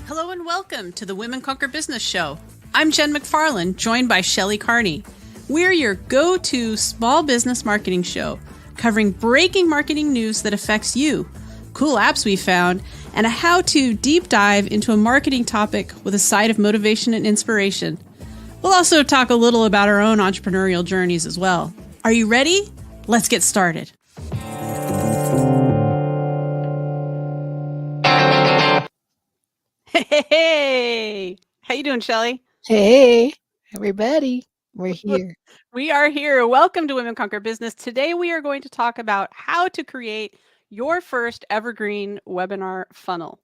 Hello and welcome to the Women Conquer Business Show. I'm Jen McFarland, joined by Shelley Carney. We're your go-to small business marketing show, covering breaking marketing news that affects you, cool apps we found, and a how-to deep dive into a marketing topic with a side of motivation and inspiration. We'll also talk a little about our own entrepreneurial journeys as well. Are you ready? Let's get started. Hey, how you doing, Shelley? Hey, everybody. We're here. We are here. Welcome to Women Conquer Business. Today, we are going to talk about how to create your first evergreen webinar funnel.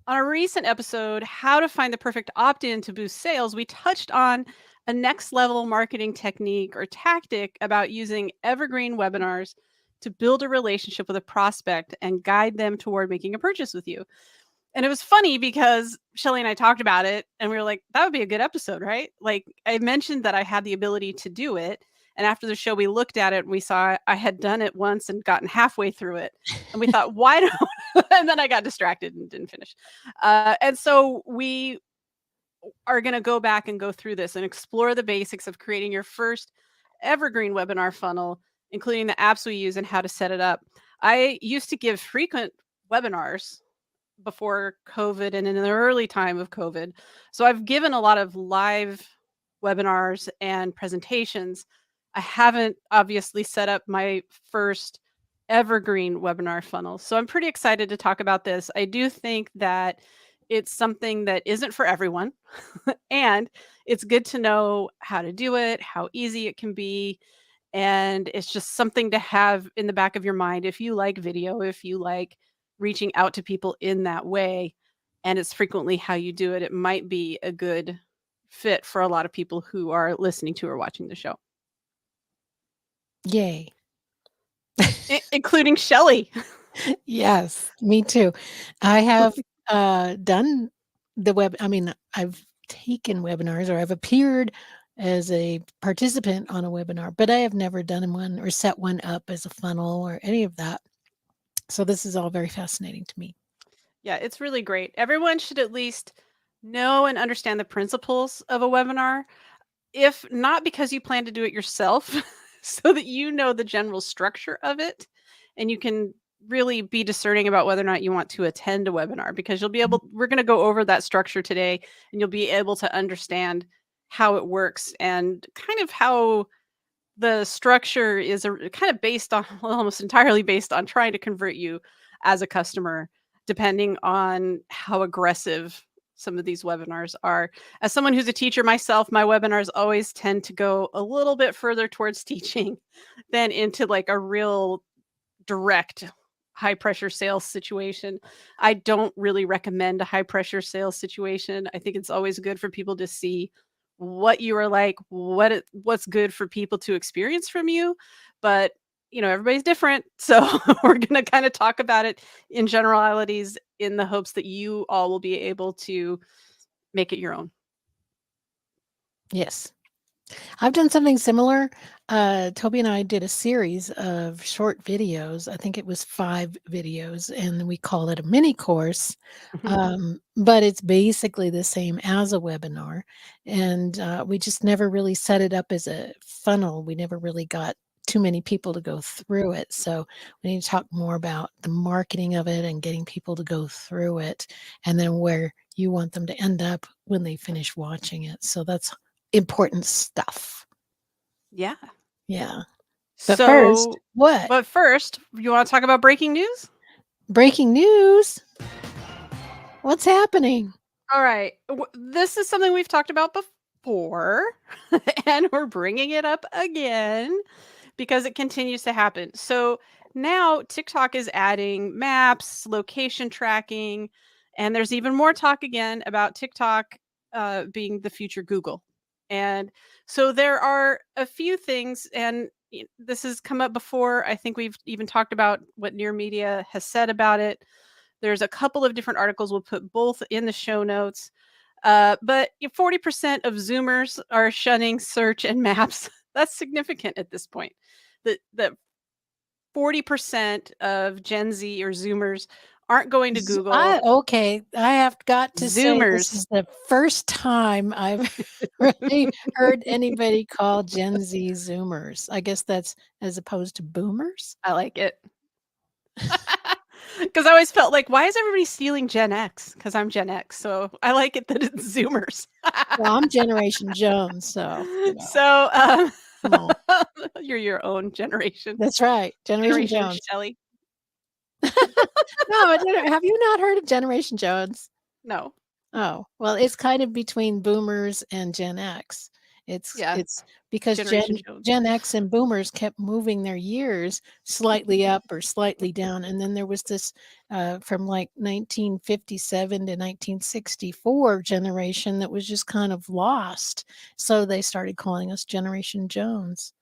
On a recent episode, How to Find the Perfect Opt-in to Boost Sales, we touched on a next level marketing technique or tactic about using evergreen webinars to build a relationship with a prospect and guide them toward making a purchase with you. And it was funny because Shelley and I talked about it and we were like, that would be a good episode, right? Like I mentioned that I had the ability to do it. And after the show, we looked at it and we saw I had done it once and gotten halfway through it. And we thought, why don't, and then I got distracted and didn't finish. And so we are going to go back and go through this and explore the basics of creating your first evergreen webinar funnel, including the apps we use and how to set it up. I used to give frequent webinars before COVID and in the early time of COVID. So I've given a lot of live webinars and presentations. I haven't obviously set up my first evergreen webinar funnel. So I'm pretty excited to talk about this. I do think that it's something that isn't for everyone. And it's good to know how to do it, how easy it can be. And it's just something to have in the back of your mind. If you like video, if you like reaching out to people in that way, and it's frequently how you do it, it might be a good fit for a lot of people who are listening to or watching the show. Yay. Including Shelley. Yes, me too. I have done the I've taken webinars or I've appeared as a participant on a webinar, but I have never done one or set one up as a funnel or any of that. So this is all very fascinating to me. Yeah, it's really great. Everyone should at least know and understand the principles of a webinar, if not because you plan to do it yourself, so that you know the general structure of it and you can really be discerning about whether or not you want to attend a webinar, because we're going to go over that structure today and you'll be able to understand how it works and kind of how the structure is kind of based on, almost entirely based on trying to convert you as a customer, depending on how aggressive some of these webinars are. As someone who's a teacher myself, my webinars always tend to go a little bit further towards teaching than into like a real direct high pressure sales situation. I don't really recommend a high pressure sales situation. I think it's always good for people to see what you are like, what's good for people to experience from you. But everybody's different. So we're going to kind of talk about it in generalities in the hopes that you all will be able to make it your own. Yes. I've done something similar. Toby and I did a series of short videos. I think it was 5 videos, and we call it a mini course. But it's basically the same as a webinar. And we just never really set it up as a funnel. We never really got too many people to go through it. So we need to talk more about the marketing of it and getting people to go through it, and then where you want them to end up when they finish watching it. So that's important stuff. Yeah. Yeah. But first, what? But first, you want to talk about breaking news? Breaking news? What's happening? All right. This is something we've talked about before, and we're bringing it up again because it continues to happen. So now TikTok is adding maps, location tracking, and there's even more talk again about TikTok being the future Google. And so there are a few things, and this has come up before. I think we've even talked about what Near Media has said about it. There's a couple of different articles. We'll put both in the show notes. But 40% of Zoomers are shunning search and maps. That's significant at this point. The 40% of Gen Z or Zoomers aren't going to Google. Okay, I have got to say this Zoomers. is the first time I've really heard anybody call Gen Z Zoomers. I guess that's as opposed to boomers? I like it. Because I always felt like, why is everybody stealing Gen X? Because I'm Gen X, so I like it that it's Zoomers. Well, I'm Generation Jones, so, So come on. you're your own generation. That's right, Generation Generation Jones. Shelley. No, have you not heard of Generation Jones? No. Oh, well, it's kind of between boomers and Gen X. Yeah. It's because Generation Jones. Gen X and boomers kept moving their years slightly up or slightly down, and then there was this from like 1957 to 1964 generation that was just kind of lost. So they started calling us Generation Jones.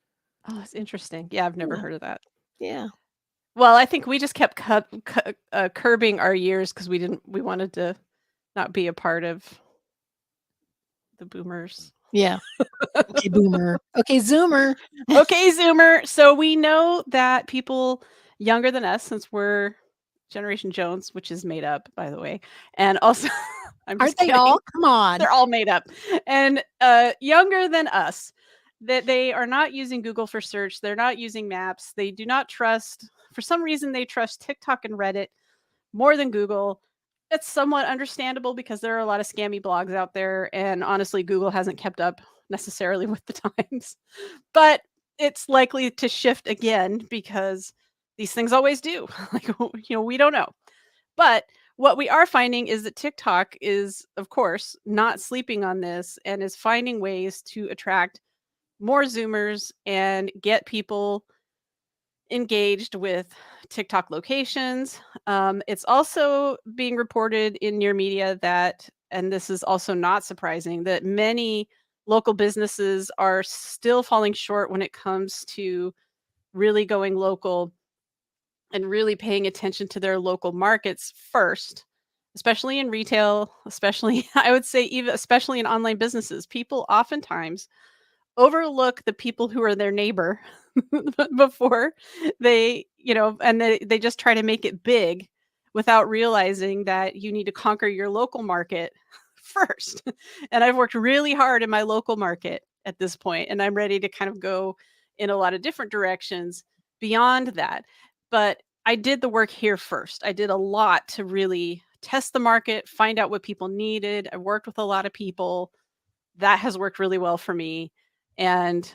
Oh, that's interesting. Yeah, I've never Yeah. heard of that. Yeah. Well, I think we just kept curbing our years because we wanted to not be a part of the boomers. Yeah. Okay, boomer. Okay, Zoomer. Okay, Zoomer. So we know that people younger than us, since we're Generation Jones, which is made up, by the way, and also I'm Aren't just they kidding. all? Come on. They're all made up. And younger than us, that they are not using Google for search. They're not using maps. They do not trust, for some reason, they trust TikTok and Reddit more than Google. It's somewhat understandable because there are a lot of scammy blogs out there. And honestly, Google hasn't kept up necessarily with the times. But it's likely to shift again because these things always do. Like, we don't know. But what we are finding is that TikTok is, of course, not sleeping on this and is finding ways to attract more Zoomers and get people engaged with TikTok locations. It's also being reported in near media that, and this is also not surprising, that many local businesses are still falling short when it comes to really going local and really paying attention to their local markets first, especially in retail, especially, I would say, even especially in online businesses. People oftentimes overlook the people who are their neighbor before and they just try to make it big without realizing that you need to conquer your local market first. And I've worked really hard in my local market at this point, and I'm ready to kind of go in a lot of different directions beyond that. But I did the work here first. I did a lot to really test the market, find out what people needed. I worked with a lot of people. That has worked really well for me. And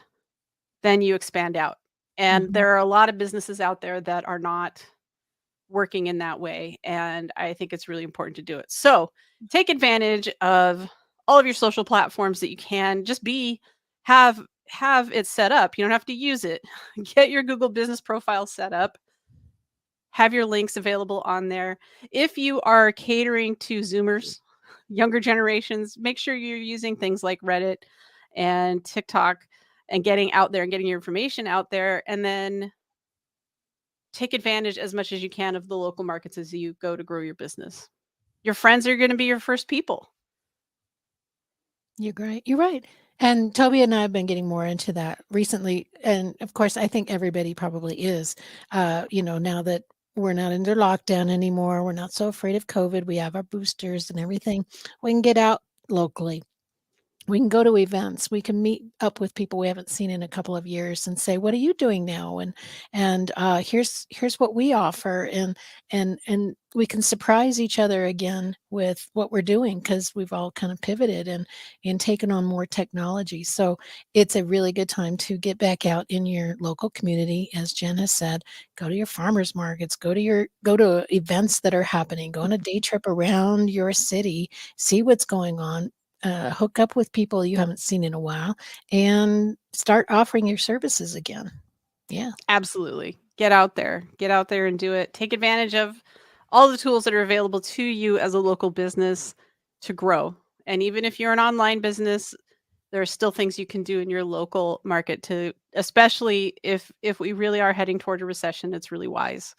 then you expand out. And Mhm. there are a lot of businesses out there that are not working in that way. And I think it's really important to do it. So take advantage of all of your social platforms that you can. Just have it set up. You don't have to use it. Get your Google business profile set up. Have your links available on there. If you are catering to Zoomers, younger generations, make sure you're using things like Reddit and TikTok and getting out there and getting your information out there. And then take advantage as much as you can of the local markets as you go to grow your business. Your friends are going to be your first people. You're great. You're right. And Toby and I have been getting more into that recently. And of course, I think everybody probably is. Now that we're not under lockdown anymore, we're not so afraid of COVID. We have our boosters and everything. We can get out locally. We can go to events. We can meet up with people we haven't seen in a couple of years and say, "What are you doing now?" And here's what we offer, and we can surprise each other again with what we're doing because we've all kind of pivoted and taken on more technology. So it's a really good time to get back out in your local community, as Jen has said. Go to your farmers markets. Go to events that are happening. Go on a day trip around your city. See what's going on. Hook up with people you haven't seen in a while and start offering your services again. Yeah. Absolutely. Get out there. Get out there and do it. Take advantage of all the tools that are available to you as a local business to grow. And even if you're an online business, there are still things you can do in your local market to, especially if we really are heading toward a recession, it's really wise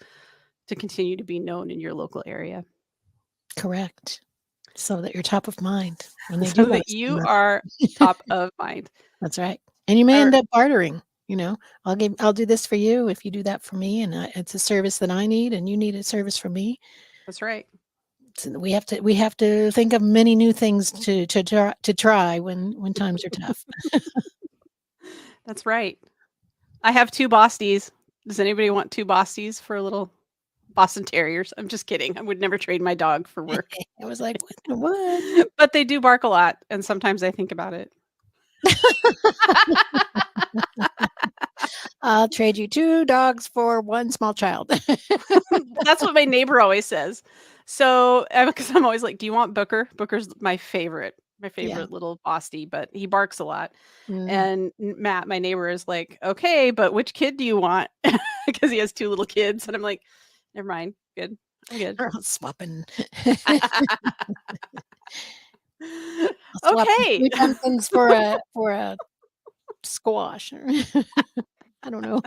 to continue to be known in your local area. Correct. So that you're top of mind when they do So want that to spend you money. are top of mind. That's right. And you may All end right. up bartering. You know, I'll do this for you if you do that for me, and it's a service that I need, and you need a service from me. That's right. So we have to think of many new things to try when times are tough. That's right. I have 2 Bosties. Does anybody want 2 Bosties for a little Boston Terriers? I'm just kidding. I would never trade my dog for work. I was like, "What the what?" But they do bark a lot, and sometimes I think about it. I'll trade you 2 dogs for 1 small child. That's what my neighbor always says. So, because I'm always like, "Do you want Booker?" Booker's my Yeah. favorite little Bostie, but he barks a lot. Mm. And Matt, my neighbor, is like, "Okay, but which kid do you want?" Because he has 2 little kids, and I'm like, "Never mind. Good. I'm good." We're all swapping. I'll swap the Okay. sweet pumpkins for a squash or I don't know.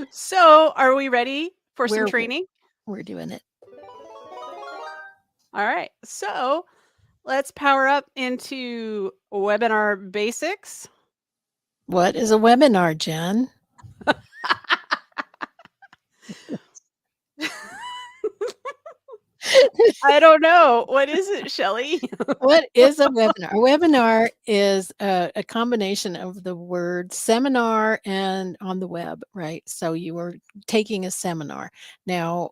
So, are we ready for some We're training? we're doing it. All right. So, let's power up into webinar basics. What is a webinar, Jen? I don't know. What is it, Shelly? What is a webinar? A webinar is a combination of the word seminar and on the web, right? So you are taking a seminar. Now,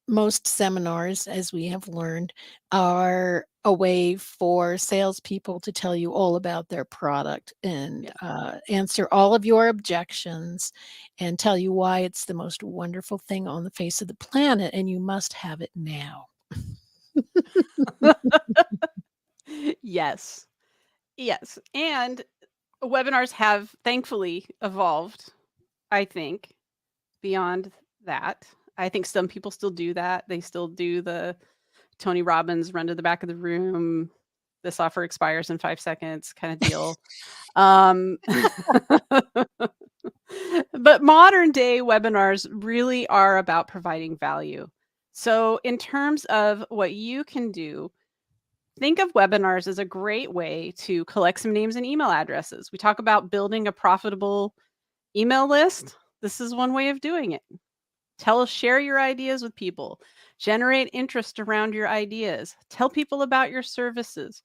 most seminars, as we have learned, are a way for salespeople to tell you all about their product and Yeah. answer all of your objections and tell you why it's the most wonderful thing on the face of the planet and you must have it now. Yes. Yes. And webinars have thankfully evolved, I think, beyond that. I think some people still do that. They still do the Tony Robbins run to the back of the room, this offer expires in 5 seconds kind of deal. Um, but modern day webinars really are about providing value. So, in terms of what you can do, think of webinars as a great way to collect some names and email addresses. We talk about building a profitable email list. This is one way of doing it. Share your ideas with people, generate interest around your ideas, tell people about your services.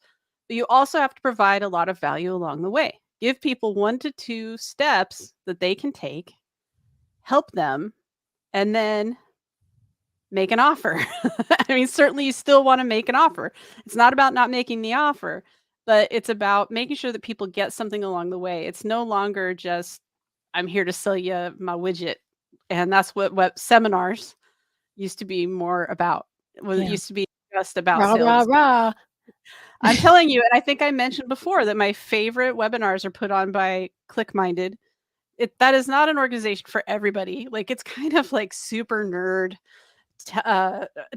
But you also have to provide a lot of value along the way. Give people 1 to 2 steps that they can take, help them, and then make an offer. I mean, certainly you still want to make an offer. It's not about not making the offer, but it's about making sure that people get something along the way. It's no longer just, I'm here to sell you my widget. And that's what seminars used to be more about. Well, it Yeah. used to be just about Rah, rah, sales. rah. I'm telling you, and I think I mentioned before that my favorite webinars are put on by ClickMinded. That is not an organization for everybody. Like, it's kind of like super nerd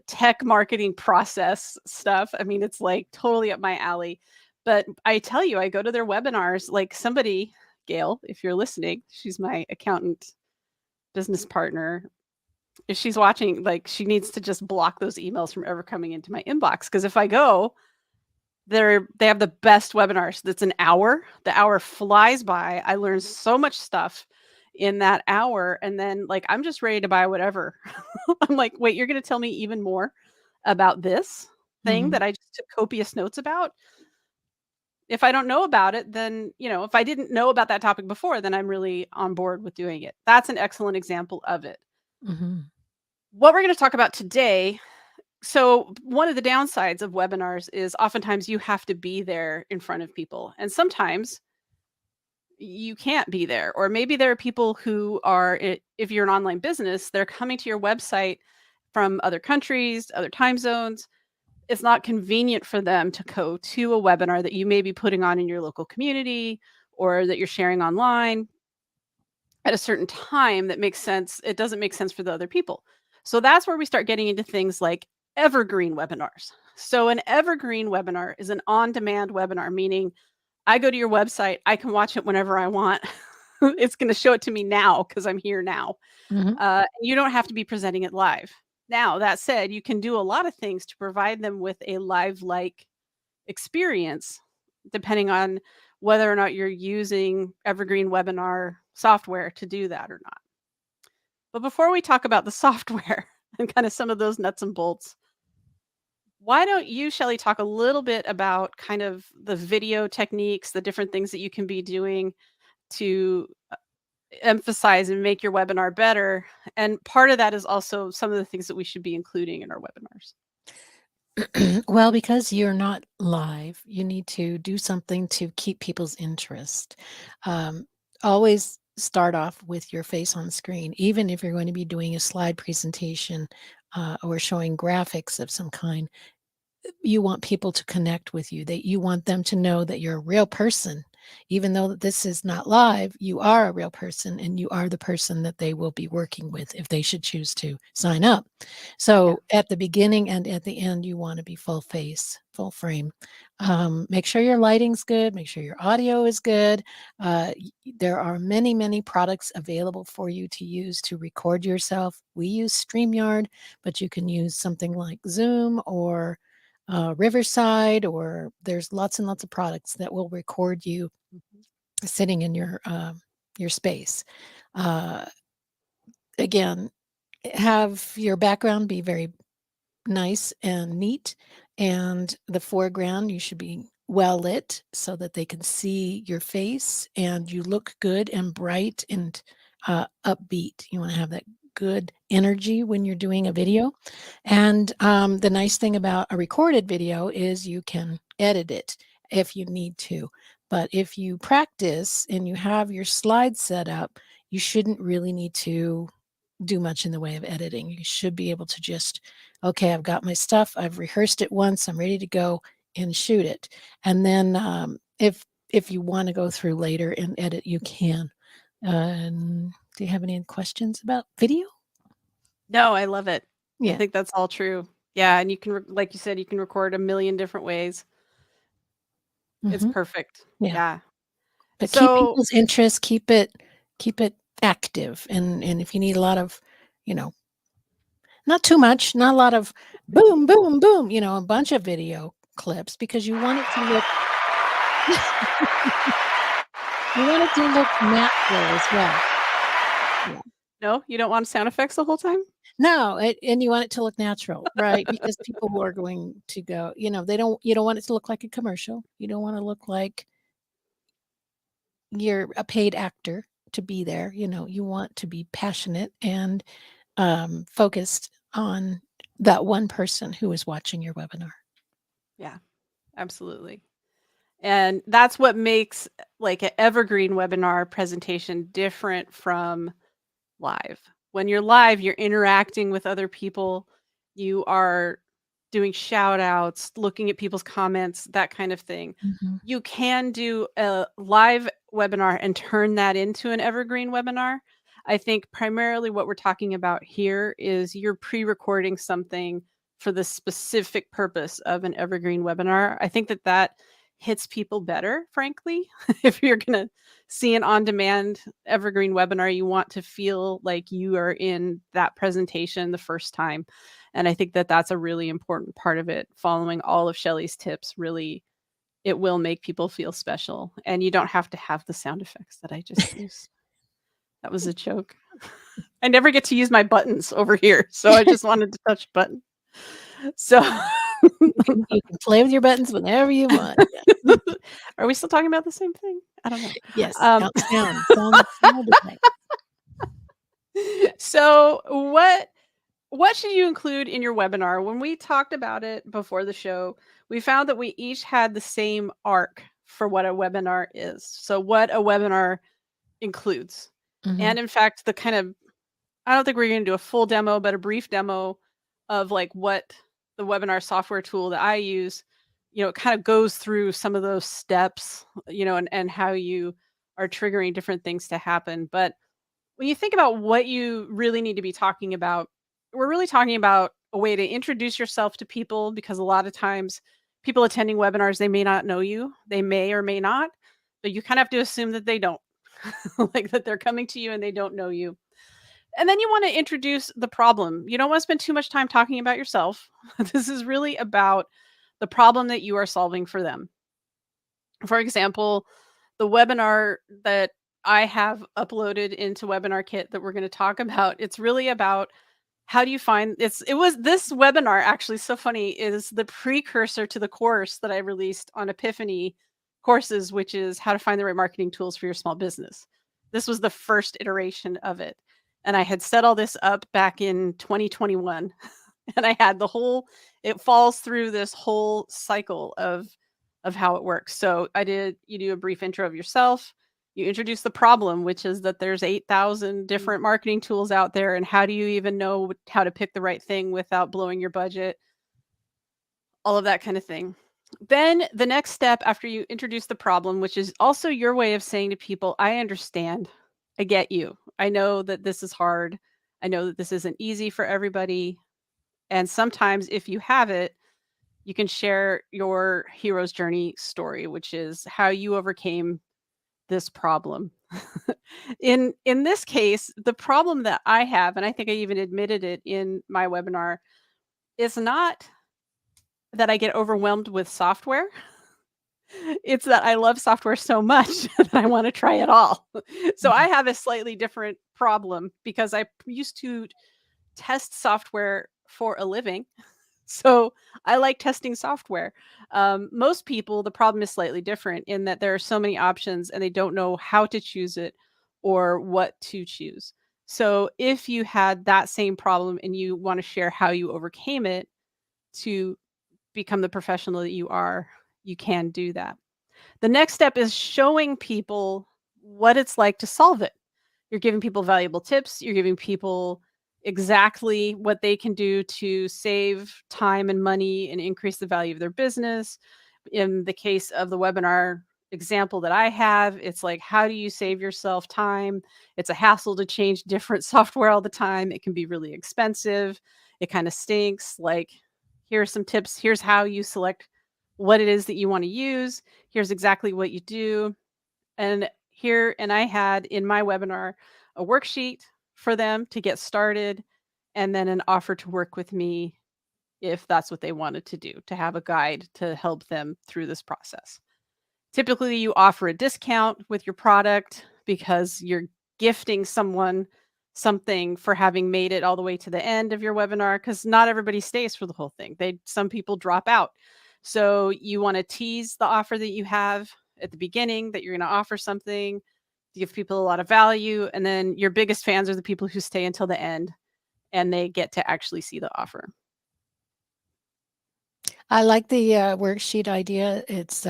tech marketing process stuff. I mean, it's like totally up my alley. But I tell you, I go to their webinars, like somebody, Gail, if you're listening, she's my accountant business partner. If she's watching, like, she needs to just block those emails from ever coming into my inbox. Because if I go, they have the best webinars. That's an hour. The hour flies by. I learn so much stuff in that hour, and then like I'm just ready to buy whatever. I'm like, wait, you're going to tell me even more about this thing Mhm, that I just took copious notes about? If I don't know about it, then, if I didn't know about that topic before, then I'm really on board with doing it. That's an excellent example of it. mhm. What we're going to talk about today. So, one of the downsides of webinars is oftentimes you have to be there in front of people. And sometimes you can't be there. Or maybe there are people who are, if you're an online business, they're coming to your website from other countries, other time zones. It's not convenient for them to go to a webinar that you may be putting on in your local community or that you're sharing online at a certain time that makes sense. It doesn't make sense for the other people. So that's where we start getting into things like evergreen webinars. So an evergreen webinar is an on-demand webinar, meaning I go to your website, I can watch it whenever I want. It's going to show it to me now because I'm here now. Mhm, You don't have to be presenting it live. Now, that said, you can do a lot of things to provide them with a live-like experience, depending on whether or not you're using Evergreen webinar software to do that or not. But before we talk about the software and kind of some of those nuts and bolts, why don't you, Shelly, talk a little bit about kind of the video techniques, the different things that you can be doing to emphasize and make your webinar better? And part of that is also some of the things that we should be including in our webinars. Well, because you're not live, you need to do something to keep people's interest. Um, Always start off with your face on screen, even if you're going to be doing a slide presentation or showing graphics of some kind. You want people to connect with you, that you want them to know that you're a real person. Even though this is not live, you are a real person and you are the person that they will be working with if they should choose to sign up. Yeah. So at the beginning and at the end, you want to be full face, full frame. Make sure your lighting's good, make sure your audio is good. There are many, many products available for you to use to record yourself. We use StreamYard, but you can use something like Zoom or Riverside, or there's lots and lots of products that will record you Mhm. sitting in your space. Uh, Again, have your background be very nice and neat, and the foreground, you should be well lit so that they can see your face and you look good and bright and upbeat. You want to have that good energy when you're doing a video. And the nice thing about a recorded video is you can edit it if you need to. But if you practice and you have your slides set up, you shouldn't really need to do much in the way of editing. You should be able to just, okay, I've got my stuff. I've rehearsed it once. I'm ready to go and shoot it. And then if you want to go through later and edit, you can. Do you have any questions about video? No, I love it. I Yeah. think that's all true. Yeah, and you can, like you said, you can record a million different ways. It's Hmm. perfect. Yeah. Yeah. But keep So, people's interest, keep it active. And if you need a lot of, you know, not too much, not a lot of boom, boom, boom, a bunch of video clips because you want it to look you want it to look natural as well. Yeah. no, you don't want sound effects the whole time? No, and you want it to look natural, right? Because people who are going to go, you don't want it to look like a commercial. You don't wanna look like you're a paid actor to be there, you want to be passionate and, focused on that one person who is watching your webinar. Yeah, absolutely. And that's what makes like an evergreen webinar presentation different from live. When you're live, you're interacting with other people. You are doing shout outs, looking at people's comments, that kind of thing. Mhm, You can do a live webinar and turn that into an evergreen webinar. I think primarily what we're talking about here is you're pre recording something for the specific purpose of an evergreen webinar. I think that that hits people better, frankly. If you're going to see an on demand evergreen webinar, you want to feel like you are in that presentation the first time. And I think that that's a really important part of it. Following all of Shelly's tips really, it will make people feel special, and you don't have to have the sound effects that I just used. That was a joke. I never get to use my buttons over here, so I just wanted to touch a button. So, you can play with your buttons whenever you want. Yeah. are we still talking about the same thing? I don't know. Yes, Um, sound effect. so what should you include in your webinar? When we talked about it before the show, we found that we each had the same arc for what a webinar is. So what a webinar includes. Mhm, And in fact, the kind of I don't think we're going to do a full demo, but a brief demo of like what the webinar software tool that I use, it kind of goes through some of those steps, and how you are triggering different things to happen. But when you think about what you really need to be talking about, we're really talking about a way to introduce yourself to people because a lot of times people attending webinars, they may not know you. They may or may not, but you kind of have to assume that they don't, like that they're coming to you and they don't know you. And then you want to introduce the problem. You don't want to spend too much time talking about yourself. This is really about the problem that you are solving for them. For example, the webinar that I have uploaded into WebinarKit that we're going to talk about, it's really about how do you find it was this webinar actually so funny is the precursor to the course that I released on Epiphany courses, which is how to find the right marketing tools for your small business. This was the first iteration of it. And I had set all this up back in 2021 and I had the whole it falls through this whole cycle of how it works. So you do a brief intro of yourself, you introduce the problem, which is that there's 8,000 different marketing tools out there, and how do you even know how to pick the right thing without blowing your budget? All of that kind of thing. Then the next step after you introduce the problem, which is also your way of saying to people, I understand. I get you. I know that this is hard. I know that this isn't easy for everybody. And sometimes if you have it, you can share your hero's journey story, which is how you overcame this problem. In this case, the problem that I have, and I think I even admitted it in my webinar, is not that I get overwhelmed with software. It's that I love software so much that I want to try it all. So I have a slightly different problem because I used to test software for a living. So I like testing software. Most people, the problem is slightly different in that there are so many options and they don't know how to choose it or what to choose. So if you had that same problem and you want to share how you overcame it to become the professional that you are, you can do that. The next step is showing people what it's like to solve it. You're giving people valuable tips. You're giving people exactly what they can do to save time and money and increase the value of their business. In the case of the webinar example that I have, it's like, how do you save yourself time? It's a hassle to change different software all the time. It can be really expensive. It kind of stinks. Like, here are some tips. Here's how you select what it is that you want to use. Here's exactly what you do. And I had in my webinar a worksheet for them to get started and then an offer to work with me if that's what they wanted to do, to have a guide to help them through this process. Typically, you offer a discount with your product because you're gifting someone something for having made it all the way to the end of your webinar, because not everybody stays for the whole thing. Some people drop out. So you want to tease the offer that you have at the beginning, that you're going to offer something, give people a lot of value, and then your biggest fans are the people who stay until the end and they get to actually see the offer. I like the worksheet idea. It's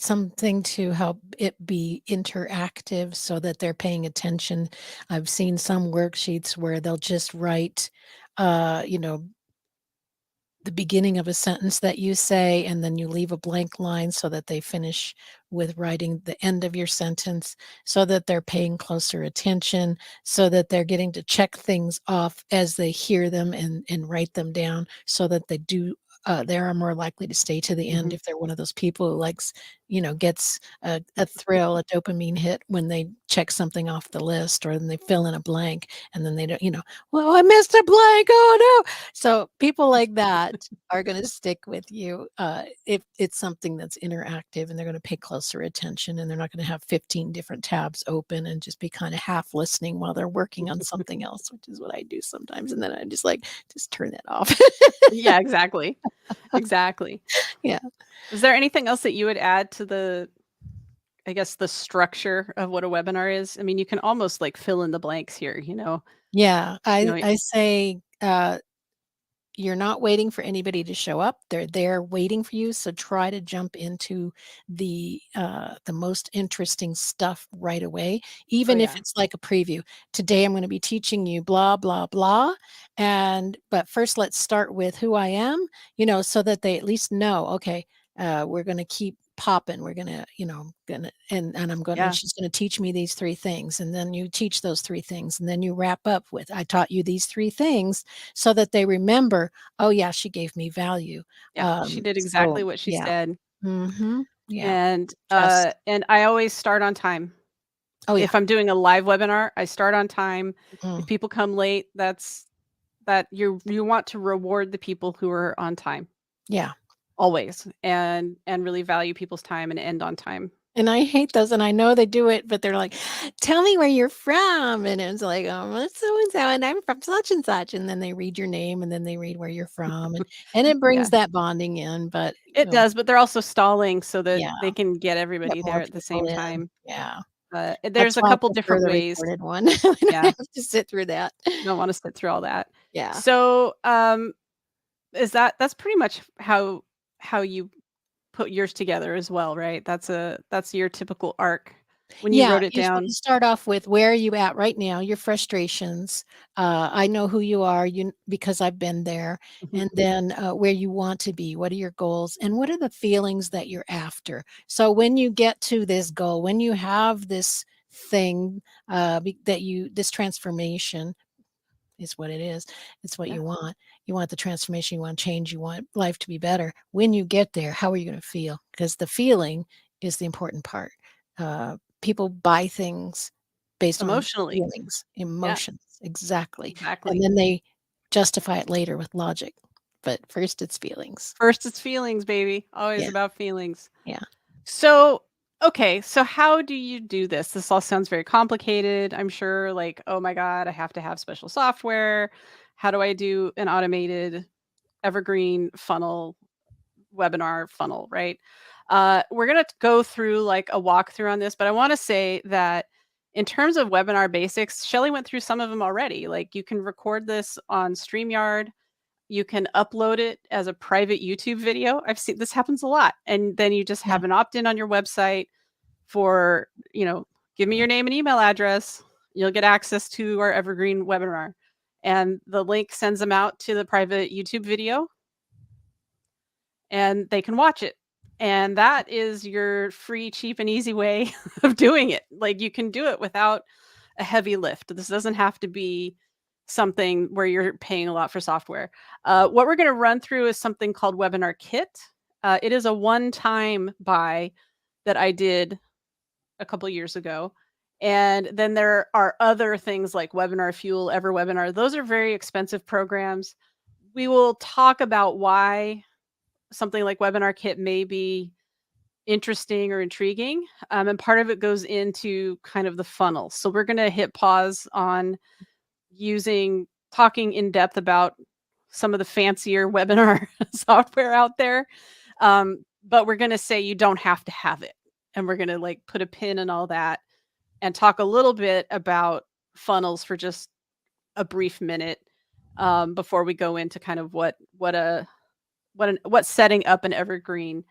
something to help it be interactive so that they're paying attention. I've seen some worksheets where they'll just write, you know, the beginning of a sentence that you say, and then you leave a blank line so that they finish with writing the end of your sentence, so that they're paying closer attention, so that they're getting to check things off as they hear them and write them down, so that they are more likely to stay to the end Mhm. if they're one of those people who likes, gets a thrill, a dopamine hit when they check something off the list, or then they fill in a blank and then they don't, well, I missed a blank. Oh no. So people like that are going to stick with you if it's something that's interactive, and they're going to pay closer attention, and they're not going to have 15 different tabs open and just be kind of half listening while they're working on something else, which is what I do sometimes. And then I just turn that off. Yeah, exactly. Exactly. Yeah. Is there anything else that you would add to I guess, the structure of what a webinar is? I mean, you can almost like fill in the blanks here, Yeah. you I know, I say, you're not waiting for anybody to show up. They're there waiting for you. So try to jump into the most interesting stuff right away, oh even if yeah. it's like a preview. Today I'm going to be teaching you blah blah blah, but first let's start with who I am, so that they at least know. Okay, we're going to keep popping. We're going to, and I'm going, and Yeah. she's going to teach me these three things, and then you teach those three things, and then you wrap up with, I taught you these three things, so that they remember, "Oh, yeah, she gave me value." Yeah. She did So exactly what she yeah. said. Mhm. Yeah. And I always start on time. Oh, yeah. If I'm doing a live webinar, I start on time. If Mm. people come late, that you want to reward the people who are on time Yeah. always and really value people's time and end on time. And I hate those, and I know they do it, but they're like, "Tell me where you're from," and it's like, "It's so and so, and I'm from such and such," and then they read your name, and then they read where you're from, and it Yeah, brings that bonding in, but, it does, but they're also stalling so that yeah, they can get get everybody there more at the people same in, time. yeah. There's That's a why I couple prefer different the ways. recorded one when I Yeah, have to sit through that. don't wanna sit through all that. Yeah. So, is that's pretty much how you put yours together as well, right? That's your typical arc when you Yeah, wrote it you down. start off with where are you at right now, your frustrations. I know who you are, because I've been there, Mhm. and then where you want to be. What are your goals, and what are the feelings that you're after? So when you get to this goal, when you have this thing this transformation is what it is. It's what Yeah, you want. You want the transformation, you want change, you want life to be better. When you get there, how are you going to feel? Because the feeling is the important part. People buy things based on emotionally. feelings, Yeah, emotions, exactly. And exactly. then they justify it later with logic. But first, it's feelings. First, it's feelings, baby. Always Yeah, about feelings. yeah, So, okay, so how do you do this? This all sounds very complicated. I'm sure, like, oh my God, I have to have special software. How do I do an automated evergreen funnel, webinar funnel, right? We're going to go through like a walkthrough on this, but I want to say that in terms of webinar basics, Shelly went through some of them already. Like, you can record this on StreamYard. You can upload it as a private YouTube video. I've seen this happens a lot. And then you just yeah. have an opt-in on your website for, give me your name and email address. You'll get access to our Evergreen webinar. And the link sends them out to the private YouTube video and they can watch it. And that is your free, cheap, and easy way of doing it. Like, you can do it without a heavy lift. This doesn't have to be something where you're paying a lot for software. What we're going to run through is something called WebinarKit. It is a one-time buy that I did a couple years ago. And then there are other things like Webinar Fuel, EverWebinar. Those are very expensive programs. We will talk about why something like WebinarKit may be interesting or intriguing. And part of it goes into kind of the funnel. So we're going to hit pause on talking in depth about some of the fancier webinar software out there. But we're going to say you don't have to have it. And we're going to like put a pin in all that and talk a little bit about funnels for just a brief minute before we go into kind of what setting up an evergreen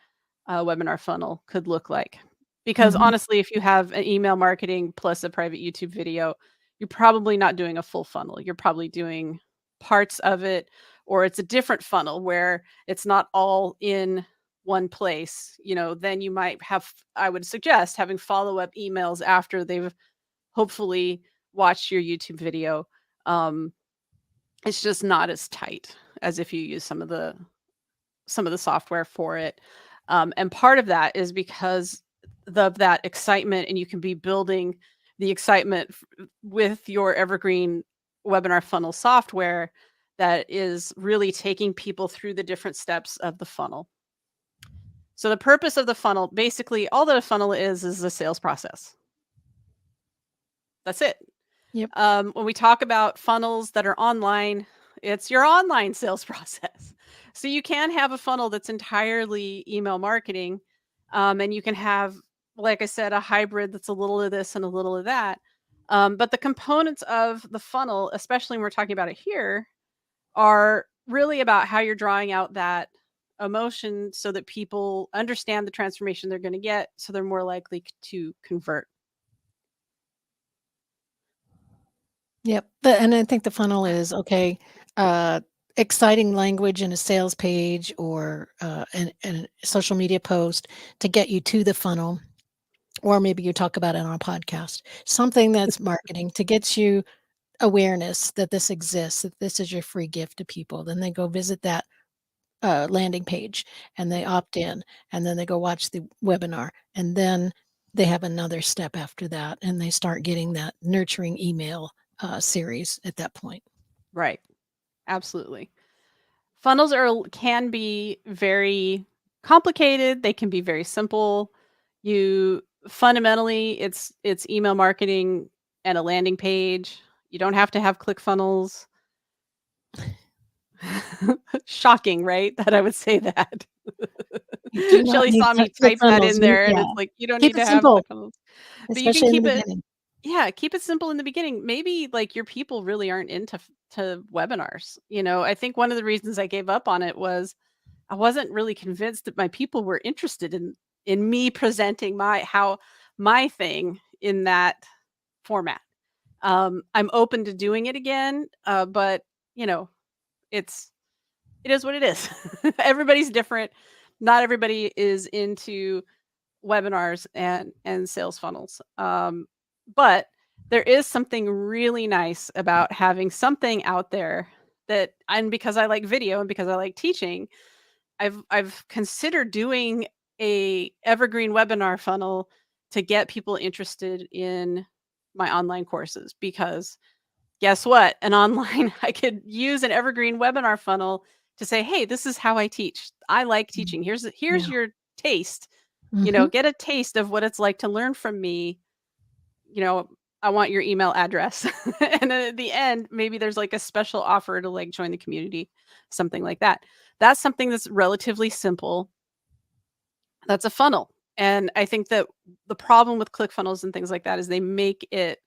webinar funnel could look like. Because Mhm. honestly, if you have an email marketing plus a private YouTube video, you're probably not doing a full funnel. You're probably doing parts of it, or it's a different funnel where it's not all in one place. Then you might have, I would suggest having follow up emails after they've hopefully watched your YouTube video. Um, it's just not as tight as if you use some of the software for it. And part of that is because of that excitement, and you can be building the excitement with your Evergreen webinar funnel software that is really taking people through the different steps of the funnel. So the purpose of the funnel, basically all that a funnel is a sales process. That's it. Yep. When we talk about funnels that are online, it's your online sales process. So you can have a funnel that's entirely email marketing, and you can have, like I said, a hybrid that's a little of this and a little of that. But the components of the funnel, especially when we're talking about it here, are really about how you're drawing out that emotion so that people understand the transformation they're going to get, so they're more likely to convert. Yep, and I think the funnel is, okay, uh, exciting language in a sales page or, an social media post to get you to the funnel, or maybe you talk about it on a podcast. Something that's marketing to get you awareness that this exists, that this is your free gift to people. Then they go visit that, landing page, and they opt in, and then they go watch the webinar, and then they have another step after that, and they start getting that nurturing email, series at that point. Right. Absolutely. Funnels can be very complicated, they can be very simple. You fundamentally, it's email marketing and a landing page. You don't have to have ClickFunnels. Shocking, right? That I would say that. You do not Shelly need saw to me click type that funnels. in there, and Yeah, it's like, you don't keep need it to have simple, ClickFunnels. But you can especially in the keep it beginning. yeah, keep it simple in the beginning. Maybe, like, your people really aren't into to webinars, I think one of the reasons I gave up on it was I wasn't really convinced that my people were interested in me presenting my thing in that format. I'm open to doing it again, but, you know, it's it is what it is. Everybody's different. Not everybody is into webinars and sales funnels. But there is something really nice about having something out there that and because I like video and because I like teaching, I've considered doing a evergreen webinar funnel to get people interested in my online courses because guess what? An online I could use an evergreen webinar funnel to say, "Hey, this is how I teach. I like Mm, teaching. Here's yeah. your taste. Mhm. Get a taste of what it's like to learn from me. You know, I want your email address." And then at the end, maybe there's like a special offer to like join the community, something like that. That's something that's relatively simple. That's a funnel. And I think that the problem with ClickFunnels and things like that is they make it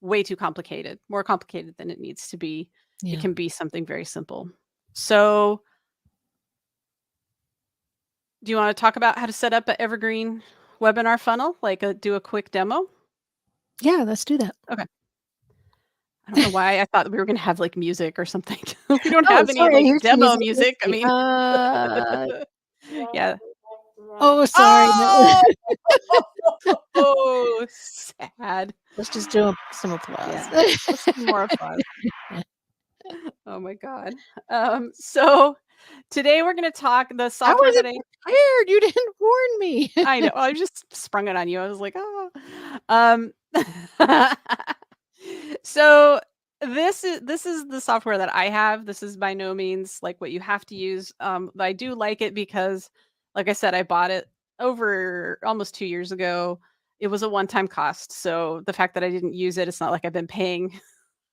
way too complicated, more complicated than it needs to be. It Yeah. can be something very simple. So, do you want to talk about how to set up an evergreen webinar funnel? Like do a quick demo? Yeah, let's do that. Okay. I don't know why I thought we were going to have like music or something. We don't Oh, have any sorry, I like hear some demo music. Let's music. I see. mean, yeah. Oh, sorry, no. Oh, oh, sad. Let's just do some applause. Yeah. Let's do more applause. Oh my God. So today we're going to talk the I software that wasn't prepared, you didn't warn me. I know. I just sprung it on you. I was like, "Oh." Um, so this is the software that I have. This is by no means like what you have to use. But I do like it because, like I said, I bought it over almost 2 years ago. It was a one-time cost. So the fact that I didn't use it, it's not like I've been paying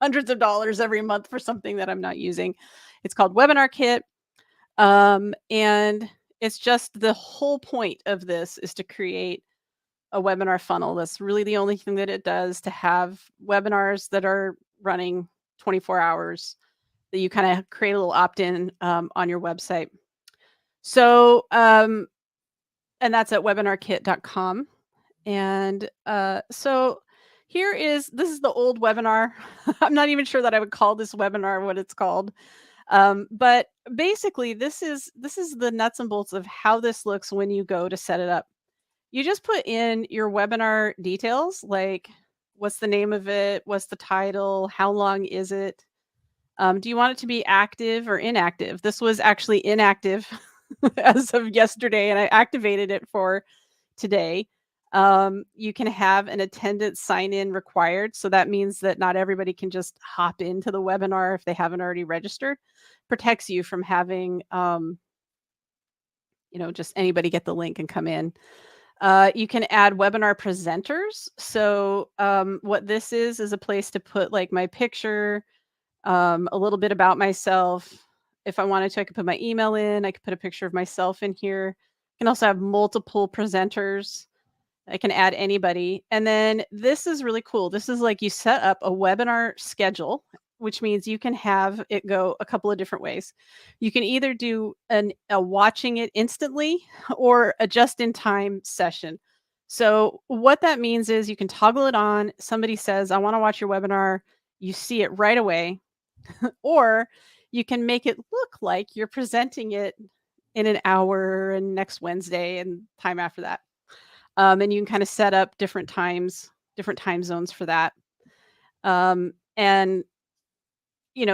hundreds of dollars every month for something that I'm not using. It's called WebinarKit. And it's just the whole point of this is to create a webinar funnel. That's really the only thing that it does to have webinars that are running 24 hours that you kind of create a little opt-in on your website. So, and that's at webinarkit.com. And so this is the old webinar. I'm not even sure that I would call this webinar what it's called. But basically, this is the nuts and bolts of how this looks when you go to set it up. You just put in your webinar details, like what's the name of it, what's the title, how long is it, do you want it to be active or inactive? This was actually inactive as of yesterday, and I activated it for today. You can have an attendance sign in required. So that means that not everybody can just hop into the webinar if they haven't already registered. Protects you from having, just anybody get the link and come in. You can add webinar presenters. So what this is a place to put like my picture, a little bit about myself. If I wanted to, I could put my email in. I could put a picture of myself in here. I can also have multiple presenters. I can add anybody. And then this is really cool. This is like you set up a webinar schedule, which means you can have it go a couple of different ways. You can either do a watching it instantly or a just in time session. So what that means is you can toggle it on. Somebody says, "I want to watch your webinar." You see it right away, or you can make it look like you're presenting it in an hour and next Wednesday and time after that. And you can kind of set up different times, different time zones for that. And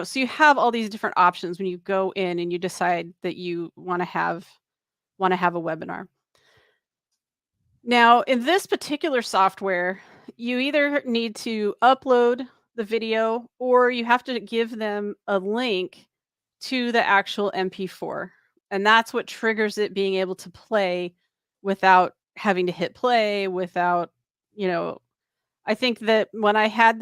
so you have all these different options when you go in and you decide that you want to have a webinar. Now, in this particular software, you either need to upload the video or you have to give them a link to the actual MP4. And that's what triggers it being able to play without having to hit play, without, you know, I think that when I had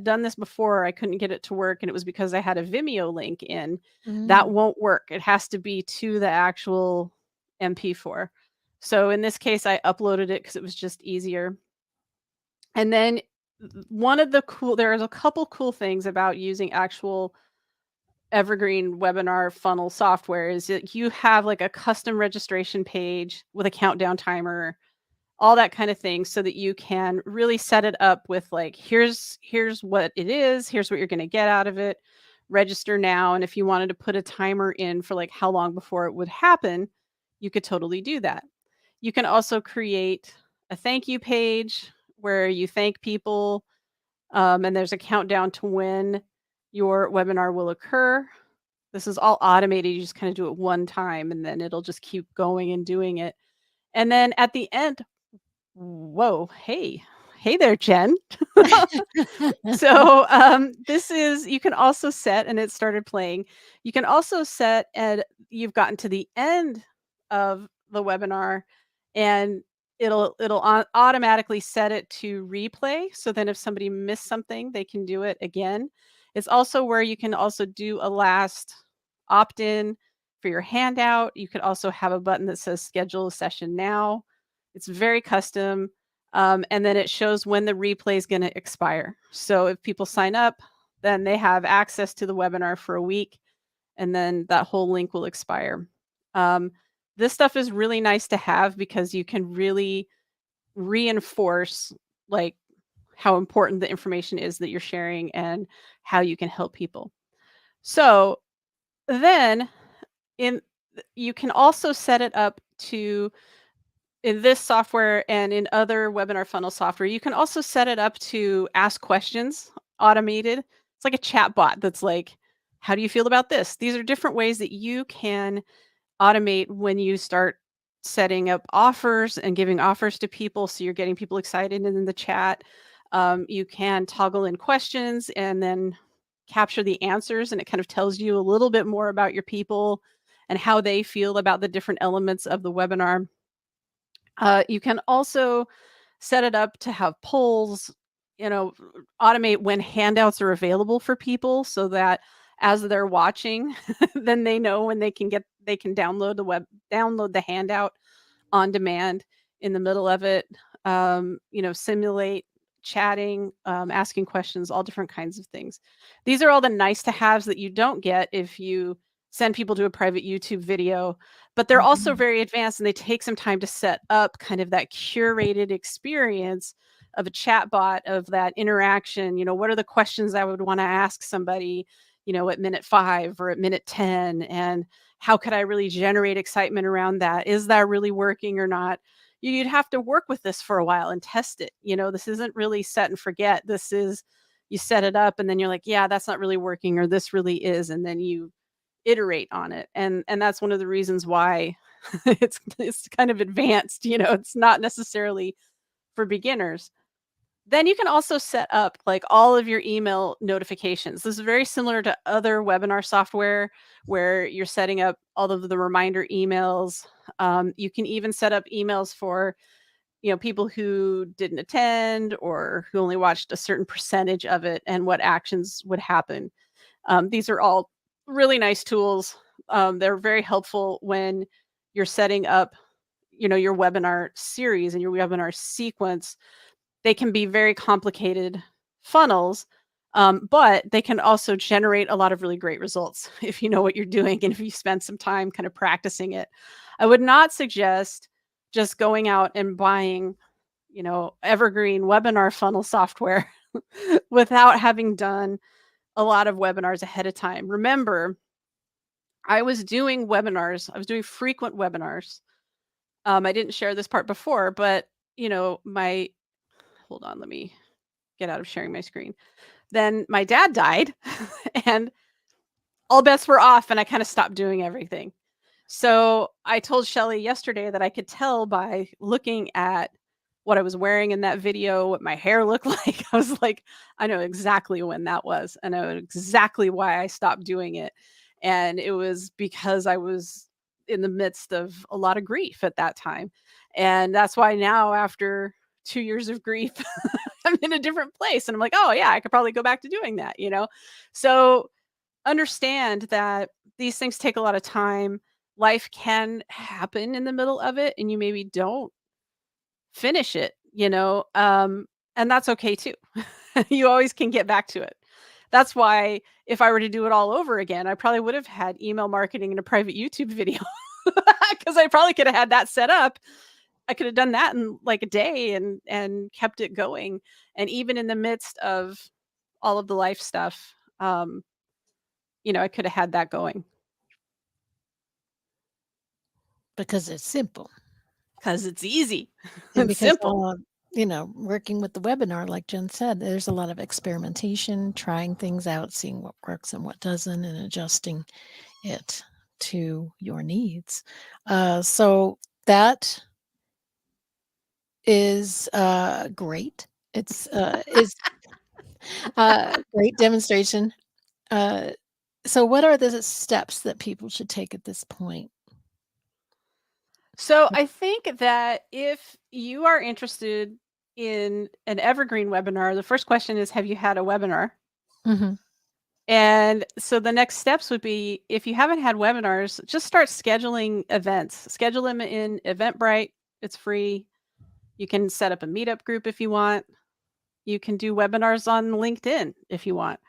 done this before, I couldn't get it to work, and it was because I had a Vimeo link in. That Mm. won't work. It has to be to the actual MP4. So in this case, I uploaded it because it was just easier. And then there's a couple cool things about using actual Evergreen webinar funnel software is that you have like a custom registration page with a countdown timer, all that kind of thing, so that you can really set it up with like, here's what it is, here's what you're going to get out of it, register now. And if you wanted to put a timer in for like how long before it would happen, you could totally do that. You can also create a thank you page where you thank people, and there's a countdown to when your webinar will occur. This is all automated. You just kind of do it one time, and then it'll just keep going and doing it. And then at the end, whoa, hey there, Jen. So this is, you can also set, and it started playing. You can also set, and you've gotten to the end of the webinar, and automatically set it to replay. So then if somebody missed something, they can do it again. It's also where you can also do a last opt-in for your handout. You could also have a button that says schedule a session now. It's very custom. And then it shows when the replay is going to expire. So if people sign up, then they have access to the webinar for a week, and then that whole link will expire. This stuff is really nice to have because you can really reinforce like how important the information is that you're sharing and how you can help people. So then in you can also set it up to, in this software and in other webinar funnel software, you can also set it up to ask questions automated. It's like a chat bot that's like, how do you feel about this? These are different ways that you can automate when you start setting up offers and giving offers to people. So you're getting people excited in the chat. You can toggle in questions and then capture the answers, and it kind of tells you a little bit more about your people and how they feel about the different elements of the webinar. You can also set it up to have polls, automate when handouts are available for people so that as they're watching, then they know when they can download the handout on demand in the middle of it. Simulate chatting, asking questions, all different kinds of things. These are all the nice to haves that you don't get if you send people to a private YouTube video, but they're also Mhm. very advanced, and they take some time to set up kind of that curated experience of a chat bot, of that interaction. What are the questions I would want to ask somebody, at minute 5 or at minute 10, and how could I really generate excitement around that? Is that really working or not? You'd have to work with this for a while and test it. This isn't really set and forget. This is, you set it up and then you're like, yeah, that's not really working, or this really is, and then you iterate on it. And that's one of the reasons why it's kind of advanced. It's not necessarily for beginners. Then you can also set up like all of your email notifications. This is very similar to other webinar software where you're setting up all of the reminder emails. You can even set up emails for, people who didn't attend or who only watched a certain percentage of it and what actions would happen. These are all really nice tools. They're very helpful when you're setting up, your webinar series and your webinar sequence. They can be very complicated funnels, but they can also generate a lot of really great results if you know what you're doing and if you spend some time kind of practicing it. I would not suggest just going out and buying, evergreen webinar funnel software without having done a lot of webinars ahead of time. Remember, I was doing webinars, I was doing frequent webinars. I didn't share this part before, but my hold on, let me get out of sharing my screen. Then my dad died and all bets were off, and I kind of stopped doing everything. So I told Shelly yesterday that I could tell by looking at what I was wearing in that video, what my hair looked like. I was like, I know exactly when that was. I know exactly why I stopped doing it. And it was because I was in the midst of a lot of grief at that time. And that's why now, after 2 years of grief, I'm in a different place. And I'm like, oh, yeah, I could probably go back to doing that, you know? So understand that these things take a lot of time. Life can happen in the middle of it, and you maybe don't finish it, you know? And that's okay too. You always can get back to it. That's why if I were to do it all over again, I probably would have had email marketing in a private YouTube video because I probably could have had that set up. I could have done that in like a day and kept it going. And even in the midst of all of the life stuff, I could have had that going because it's simple. because it's easy. And It's because, simple. working with the webinar, like Jen said, there's a lot of experimentation, trying things out, seeing what works and what doesn't, and adjusting it to your needs. So that is great. It's is great demonstration. So what are the steps that people should take at this point? So I think that if you are interested in an evergreen webinar, the first question is, have you had a webinar? Mhm. And so the next steps would be, if you haven't had webinars, just start scheduling events. Schedule them in Eventbrite. It's free. You can set up a meetup group if you want. You can do webinars on LinkedIn if you want.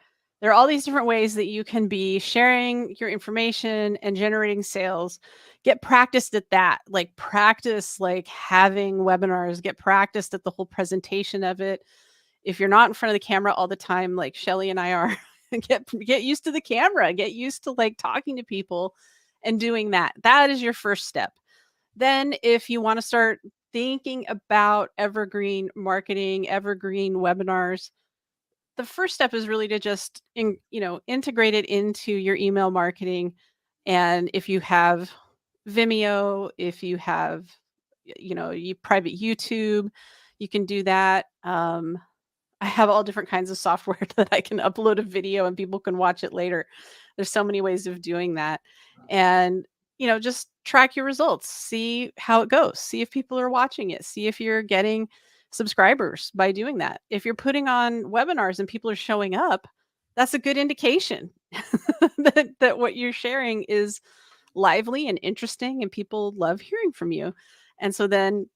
There are all these different ways that you can be sharing your information and generating sales. Get practiced at that. Like practice like having webinars, get practiced at the whole presentation of it. If you're not in front of the camera all the time like Shelly and I are, get used to the camera, get used to like talking to people and doing that. That is your first step. Then if you want to start thinking about evergreen marketing, evergreen webinars, the first step is really to just integrate it into your email marketing. And if you have Vimeo, if you have you private YouTube, you can do that. I have all different kinds of software that I can upload a video and people can watch it later. There's so many ways of doing that. And, just track your results, see how it goes, see if people are watching it, see if you're getting subscribers by doing that. If you're putting on webinars and people are showing up, that's a good indication that what you're sharing is lively and interesting and people love hearing from you. And so then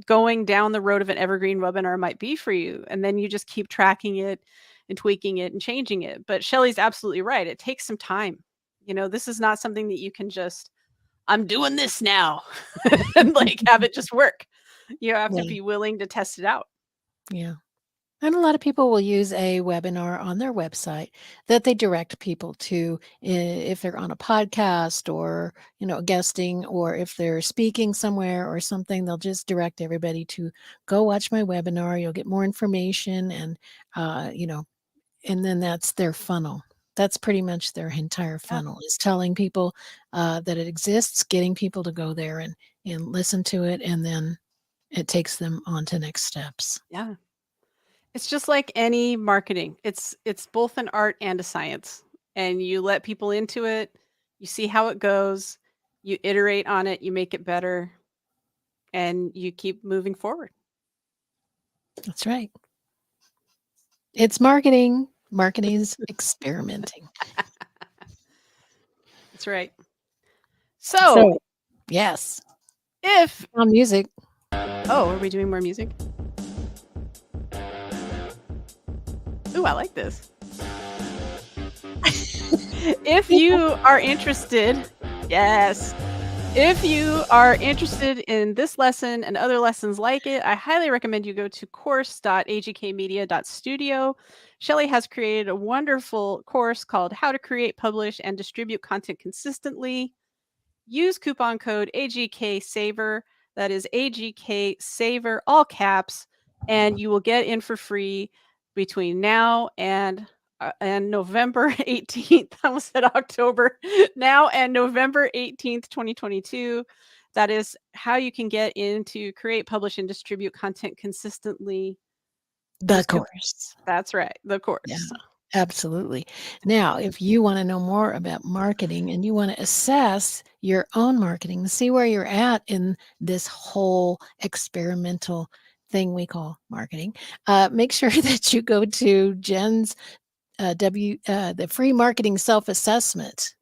going down the road of an evergreen webinar might be for you. And then you just keep tracking it and tweaking it and changing it. But Shelly's absolutely right. It takes some time. This is not something that you can just, I'm doing this now and like have it just work. You have to Yeah, be willing to test it out. yeah. And a lot of people will use a webinar on their website that they direct people to if they're on a podcast or, guesting, or if they're speaking somewhere or something, they'll just direct everybody to go watch my webinar. You'll get more information and, and then that's their funnel. That's pretty much their entire Yeah. funnel, is telling people that it exists, getting people to go there and listen to it, and then it takes them on to next steps. Yeah. It's just like any marketing. It's both an art and a science. And you let people into it, you see how it goes, you iterate on it, you make it better, and you keep moving forward. That's right. It's marketing. Marketing is experimenting. That's right. So, So, yes, if on music. oh, are we doing more music? Ooh, I like this. If you are interested, yes. If you are interested in this lesson and other lessons like it, I highly recommend you go to course.agkmedia.studio. Shelly has created a wonderful course called How to Create, Publish, and Distribute Content Consistently. Use coupon code AGKSaver. That is AGKSaver, all caps, and you will get in for free between now and November 18th. I almost said October. Now and November 18th, 2022. That is how you can get into create, publish, and distribute content consistently. The Use coupon. course. That's right, the Yeah. course. Absolutely. Now, if you want to know more about marketing and you want to assess your own marketing, see where you're at in this whole experimental thing we call marketing, make sure that you go to Jen's the free marketing self-assessment.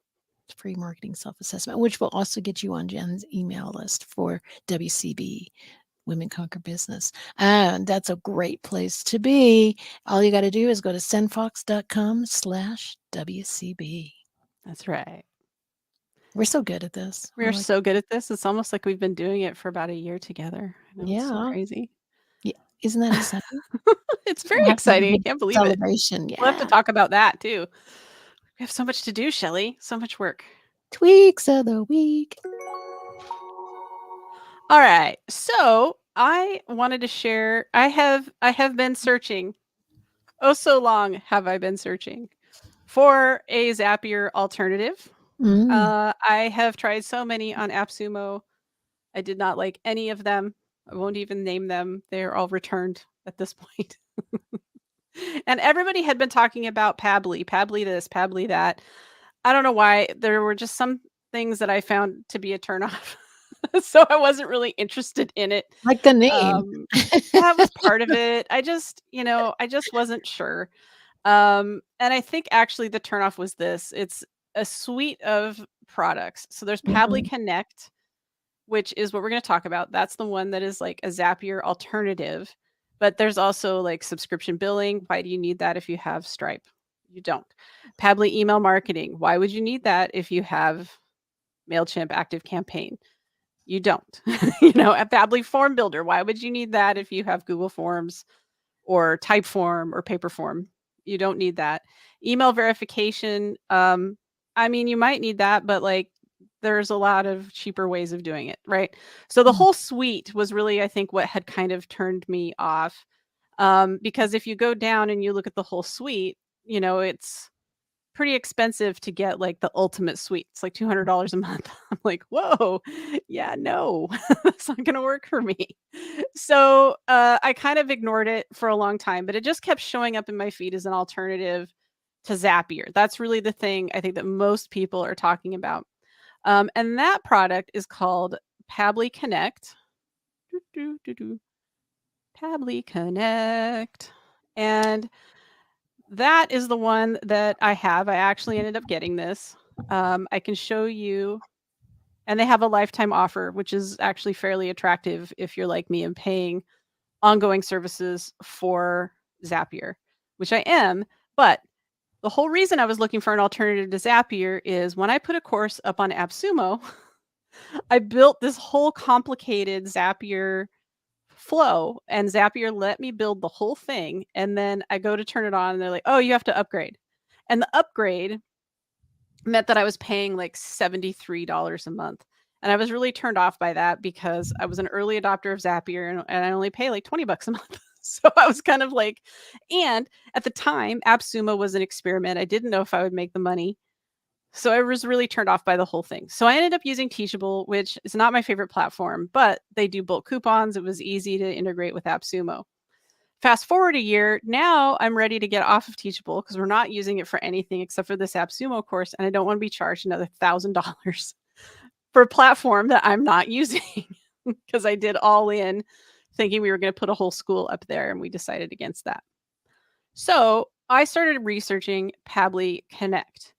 Free marketing self-assessment, which will also get you on Jen's email list for WCB, Women Conquer Business. And that's a great place to be. All you got to do is go to sendfox.com/WCB. That's right. We're so good at this. We are so good at this. It's almost like we've been doing it for about a year together. I know, it's so Yeah. crazy. Yeah. Isn't that exciting? It's very We'll have to have a exciting. I big can't believe it. celebration. We'll have to Yeah. talk about that too. We have so much to do, Shelley. So much work. Tweaks of the week. All right. So I wanted to share. I have been searching. Oh, so long have I been searching for a Zapier alternative. Mm. I have tried so many on AppSumo. I did not like any of them. I won't even name them. They're all returned at this point. And everybody had been talking about Pabbly, Pabbly this, Pabbly that. I don't know why. There were just some things that I found to be a turnoff. So I wasn't really interested in it. Like the name. Um, that was part of it. I just, I just wasn't sure. And I think actually the turnoff was this. It's a suite of products. So there's Pabbly Mhm. Connect, which is what we're going to talk about. That's the one that is like a Zapier alternative. But there's also like subscription billing. Why do you need that if you have Stripe? You don't. Pabbly email marketing. Why would you need that if you have MailChimp Active Campaign? You don't. A Pabbly form builder. Why would you need that if you have Google Forms or Typeform or Paperform? You don't need that. Email verification. I mean, you might need that, but like there's a lot of cheaper ways of doing it, right? So the Mm. whole suite was really, I think, what had kind of turned me off. Because if you go down and you look at the whole suite, it's pretty expensive to get like the ultimate suite. It's like $200 a month. I'm like, whoa, yeah, no, that's not going to work for me. So I kind of ignored it for a long time, but it just kept showing up in my feed as an alternative to Zapier. That's really the thing I think that most people are talking about. And that product is called Pabbly Connect. Pabbly Connect. And that is the one that I have. I actually ended up getting this. I can show you, and they have a lifetime offer, which is actually fairly attractive if you're like me and paying ongoing services for Zapier, which I am. But the whole reason I was looking for an alternative to Zapier is when I put a course up on AppSumo, I built this whole complicated Zapier flow, and Zapier let me build the whole thing. And then I go to turn it on, and they're like, oh, you have to upgrade. And the upgrade meant that I was paying like $73 a month. And I was really turned off by that because I was an early adopter of Zapier and I only pay like $20 a month. So I was kind of like, and at the time, AppSumo was an experiment. I didn't know if I would make the money. So I was really turned off by the whole thing. So I ended up using Teachable, which is not my favorite platform, but they do bulk coupons. It was easy to integrate with AppSumo. Fast forward a year, now I'm ready to get off of Teachable because we're not using it for anything except for this AppSumo course, and I don't want to be charged another $1,000 for a platform that I'm not using because I did all in thinking we were going to put a whole school up there, and we decided against that. So I started researching Pabbly Connect,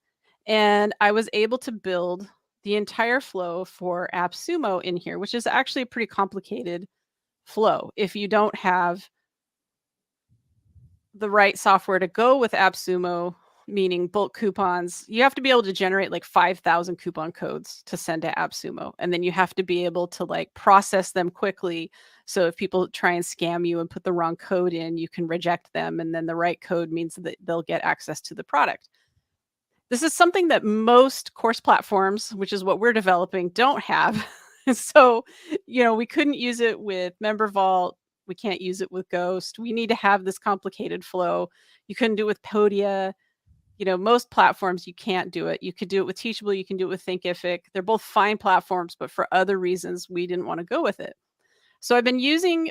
and I was able to build the entire flow for AppSumo in here, which is actually a pretty complicated flow if you don't have the right software to go with AppSumo, meaning bulk coupons. You have to be able to generate like 5,000 coupon codes to send to AppSumo. And then you have to be able to like process them quickly. So if people try and scam you and put the wrong code in, you can reject them. And then the right code means that they'll get access to the product. This is something that most course platforms, which is what we're developing, don't have. So, we couldn't use it with Member Vault. We can't use it with Ghost. We need to have this complicated flow. You couldn't do it with Podia. Most platforms, you can't do it. You could do it with Teachable. You can do it with Thinkific. They're both fine platforms, but for other reasons, we didn't want to go with it. So I've been using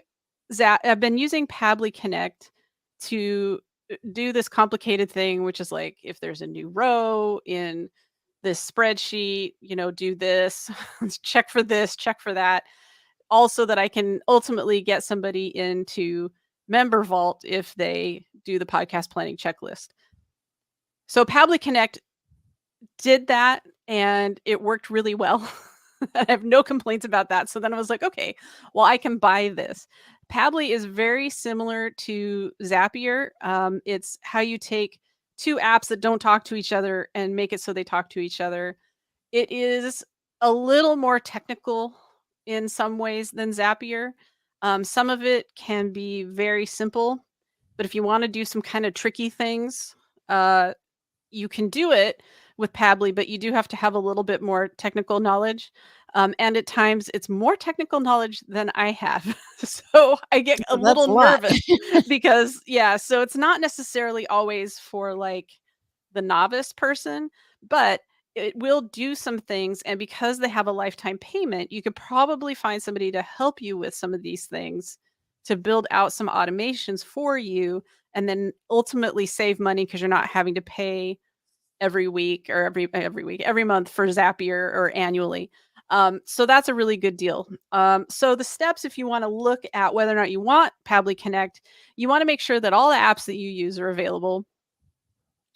Pabbly Connect to do this complicated thing, which is like if there's a new row in this spreadsheet, do this, check for this, check for that. Also, that I can ultimately get somebody into Member Vault if they do the podcast planning checklist. So Pabbly Connect did that and it worked really well. I have no complaints about that. So then I was like, okay, well, I can buy this. Pabbly is very similar to Zapier. It's how you take two apps that don't talk to each other and make it so they talk to each other. It is a little more technical in some ways than Zapier. Some of it can be very simple, but if you want to do some kind of tricky things, you can do it with Pabbly, but you do have to have a little bit more technical knowledge. And at times it's more technical knowledge than I have. So I get a So that's little a lot. nervous because, so it's not necessarily always for like the novice person, but it will do some things. And because they have a lifetime payment, you could probably find somebody to help you with some of these things to build out some automations for you and then ultimately save money because you're not having to pay every week or every month for Zapier or annually. So that's a really good deal. So the steps, if you want to look at whether or not you want Pabbly Connect, you want to make sure that all the apps that you use are available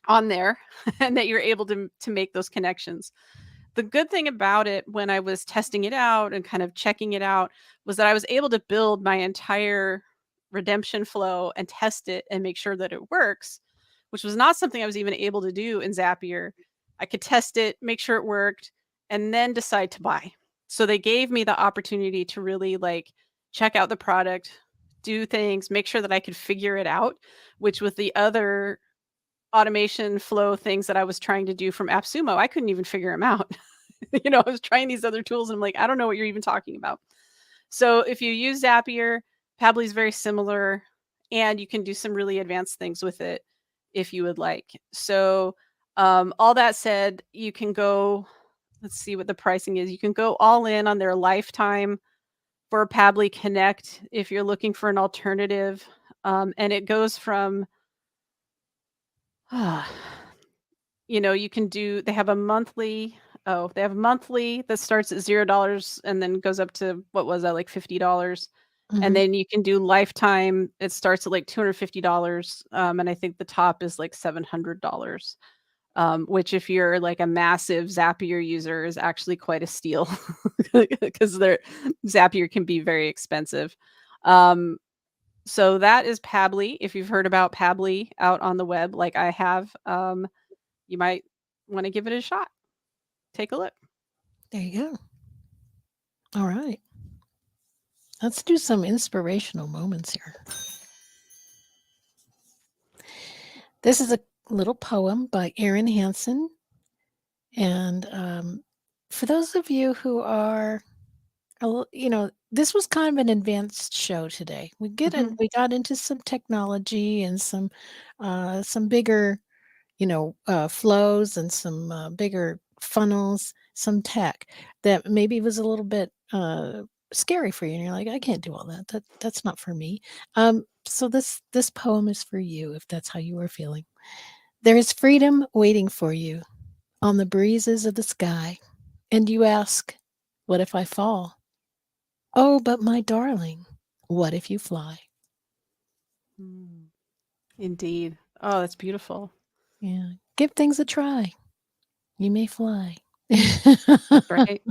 on there and that you're able to make those connections. The good thing about it when I was testing it out and kind of checking it out was that I was able to build my entire redemption flow and test it and make sure that it works, which was not something I was even able to do in Zapier. I could test it, make sure it worked, and then decide to buy. So they gave me the opportunity to really like check out the product, do things, make sure that I could figure it out, which with the other automation flow things that I was trying to do from AppSumo, I couldn't even figure them out. I was trying these other tools and I'm like, I don't know what you're even talking about. So if you use Zapier, Pabbly is very similar and you can do some really advanced things with it if you would like. So all that said, you can go, let's see what the pricing is. You can go all in on their lifetime for Pabbly Connect if you're looking for an alternative. And it goes from you can do, they have a monthly that starts at $0 and then goes up to, what was that, like $50. And Mhm. then you can do lifetime. It starts at like $250. And I think the top is like $700. Which if you're like a massive Zapier user is actually quite a steal because their Zapier can be very expensive. So that is Pabbly. If you've heard about Pabbly out on the web like I have, you might want to give it a shot. Take a look. There you go. All right. Let's do some inspirational moments here. This is a little poem by Erin Hansen. And for those of you who are, this was kind of an advanced show today. We got into some technology and some bigger, flows and some bigger funnels, some tech that maybe was a little bit scary for you, and you're like, I can't do all that. That's not for me. So this poem is for you if that's how you are feeling. There is freedom waiting for you on the breezes of the sky, and you ask, what if I fall? Oh, but my darling, what if you fly? Mm, indeed. Oh, that's beautiful. Yeah, give things a try. You may fly. That's right.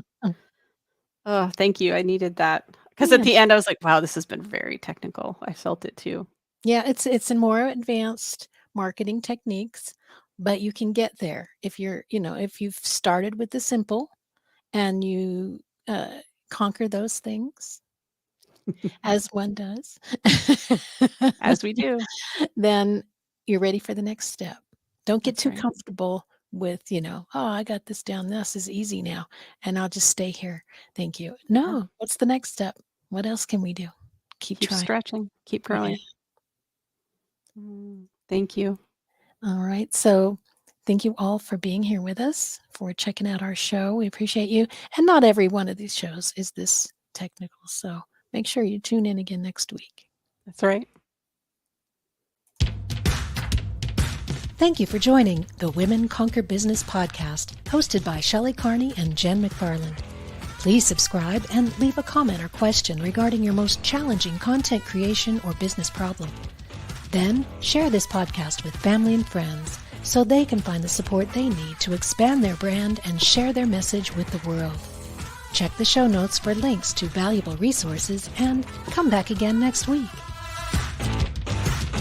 Oh, thank you. I needed that because at Yeah. the end I was like, wow, this has been very technical. I felt it too. Yeah, it's in more advanced marketing techniques, but you can get there if if you've started with the simple and you conquer those things as one does, As we do. then you're ready for the next step. Don't get That's too right. comfortable with, oh, I got this down. This is easy now, and I'll just stay here. Thank you. Yeah. No, what's the next step? What else can we do? Keep Keep trying. stretching. Keep Yeah. growing. Thank you. All right. So thank you all for being here with us, for checking out our show. We appreciate you. And not every one of these shows is this technical. So make sure you tune in again next week. That's right. Thank you for joining the Women Conquer Business podcast, hosted by Shelley Carney and Jen McFarland. Please subscribe and leave a comment or question regarding your most challenging content creation or business problem. Then share this podcast with family and friends so they can find the support they need to expand their brand and share their message with the world. Check the show notes for links to valuable resources and come back again next week.